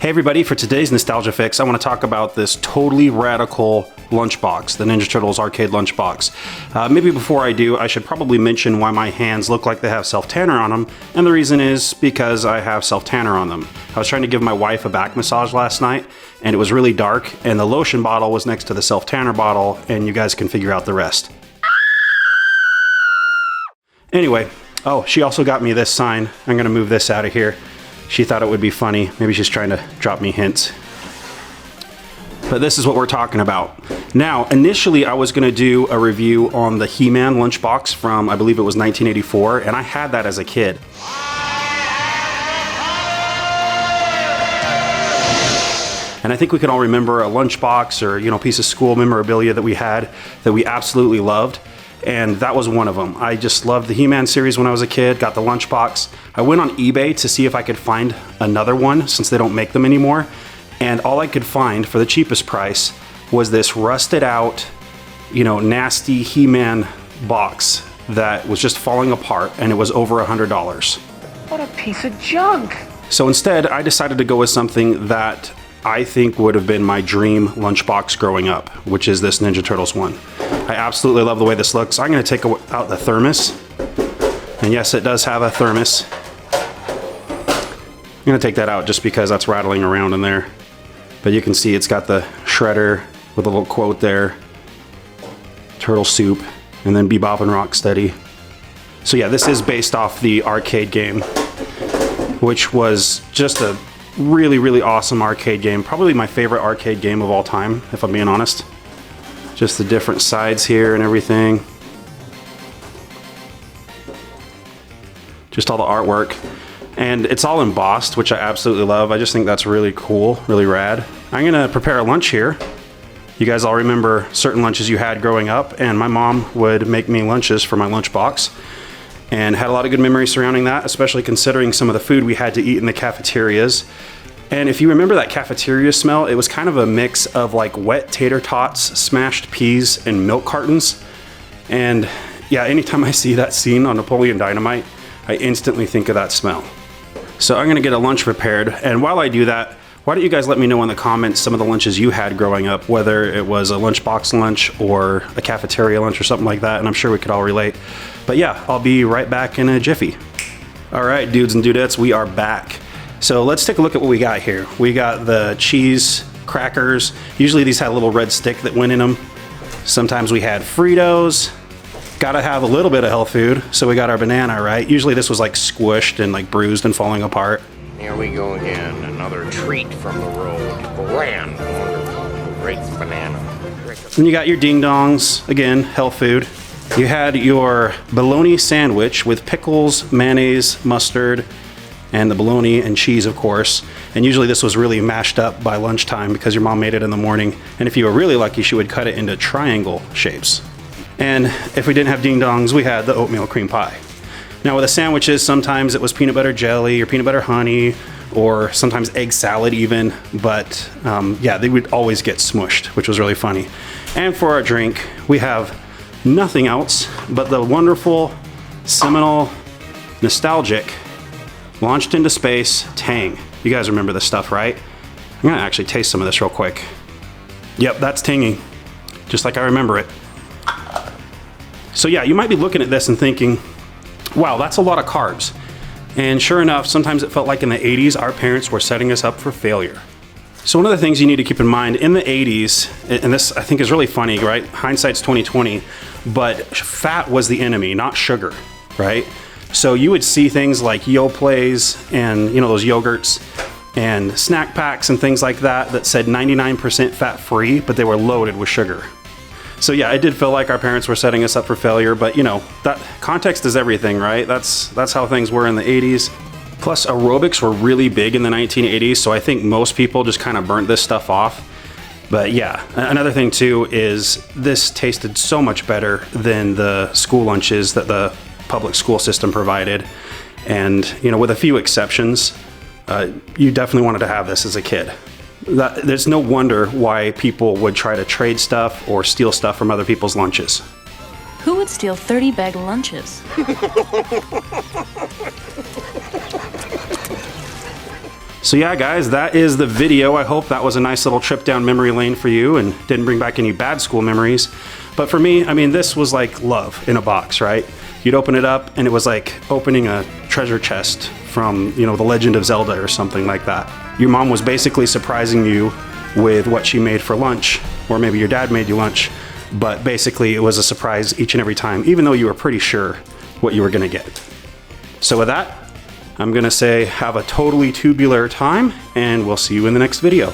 Hey everybody, for today's Nostalgia Fix, I want to talk about this totally radical lunchbox, the Ninja Turtles arcade lunchbox. Maybe before I do, I should probably mention why my hands look like they have self-tanner on them, and the reason is because I have self-tanner on them. I was trying to give my wife a back massage last night, and it was really dark, and the lotion bottle was next to the self-tanner bottle, and you guys can figure out the rest. Anyway, oh, she also got me this sign. I'm gonna move this out of here. She thought it would be funny. Maybe she's trying to drop me hints. But this is what we're talking about. Now, initially I was gonna do a review on the He-Man lunchbox from, I believe it was 1984, and I had that as a kid. And I think we can all remember a lunchbox or, piece of school memorabilia that we had that we absolutely loved. And that was one of them. I just loved the He-Man series when I was a kid, got the lunchbox. I went on eBay to see if I could find another one since they don't make them anymore. And all I could find for the cheapest price was this rusted out, nasty He-Man box that was just falling apart, and it was over $100. What a piece of junk. So instead, I decided to go with something that I think would have been my dream lunchbox growing up, which is this Ninja Turtles one. I absolutely love the way this looks. I'm gonna take out the thermos. And yes, it does have a thermos. I'm gonna take that out just because that's rattling around in there. But you can see it's got the shredder with a little quote there. Turtle soup, and then Bebop and Rocksteady. So yeah, this is based off the arcade game, which was just a really, really awesome arcade game. Probably my favorite arcade game of all time, if I'm being honest. Just the different sides here and everything. Just all the artwork. And it's all embossed, which I absolutely love. I just think that's really cool, really rad. I'm gonna prepare a lunch here. You guys all remember certain lunches you had growing up, and my mom would make me lunches for my lunchbox. And had a lot of good memories surrounding that, especially considering some of the food we had to eat in the cafeterias. And if you remember that cafeteria smell, it was kind of a mix of like wet tater tots, smashed peas, and milk cartons. And yeah, anytime I see that scene on Napoleon Dynamite, I instantly think of that smell. So I'm gonna get a lunch prepared, and while I do that, why don't you guys let me know in the comments some of the lunches you had growing up, whether it was a lunchbox lunch or a cafeteria lunch or something like that, and I'm sure we could all relate. But yeah, I'll be right back in a jiffy. All right, dudes and dudettes, we are back. So let's take a look at what we got here. We got the cheese crackers. Usually these had a little red stick that went in them. Sometimes we had Fritos. Gotta have a little bit of health food. So we got our banana, right? Usually this was like squished and like bruised and falling apart. Here we go again, another treat from the road. Grand, wonderful, great banana. Then you got your ding dongs, again, health food. You had your bologna sandwich with pickles, mayonnaise, mustard, and the bologna and cheese, of course. And usually this was really mashed up by lunchtime because your mom made it in the morning. And if you were really lucky, she would cut it into triangle shapes. And if we didn't have ding dongs, we had the oatmeal cream pie. Now with the sandwiches, sometimes it was peanut butter jelly or peanut butter honey, or sometimes egg salad even, but yeah, they would always get smushed, which was really funny. And for our drink, we have nothing else but the wonderful, seminal, nostalgic, launched into space Tang. You guys remember this stuff, right? I'm gonna actually taste some of this real quick. Yep, that's tangy, just like I remember it. So yeah, you might be looking at this and thinking, wow, that's a lot of carbs. And sure enough, sometimes it felt like in the 80s, our parents were setting us up for failure. So one of the things you need to keep in mind in the 80s, and this I think is really funny, right? Hindsight's 2020, but fat was the enemy, not sugar, right? So you would see things like Yoplays and those yogurts and snack packs and things like that said 99% fat free, but they were loaded with sugar. So yeah, it did feel like our parents were setting us up for failure, but that context is everything, right? That's how things were in the 80s. Plus aerobics were really big in the 1980s, so I think most people just kind of burnt this stuff off. But yeah, another thing too is this tasted so much better than the school lunches that the public school system provided. And with a few exceptions, you definitely wanted to have this as a kid. There's no wonder why people would try to trade stuff or steal stuff from other people's lunches. Who would steal 30-bag lunches? So yeah, guys, that is the video. I hope that was a nice little trip down memory lane for you and didn't bring back any bad school memories. But for me, I mean, this was like love in a box, right? You'd open it up and it was like opening a treasure chest from, you know, The Legend of Zelda or something like that. Your mom was basically surprising you with what she made for lunch, or maybe your dad made you lunch, but basically it was a surprise each and every time, even though you were pretty sure what you were gonna get. So with that, I'm gonna say have a totally tubular time, and we'll see you in the next video.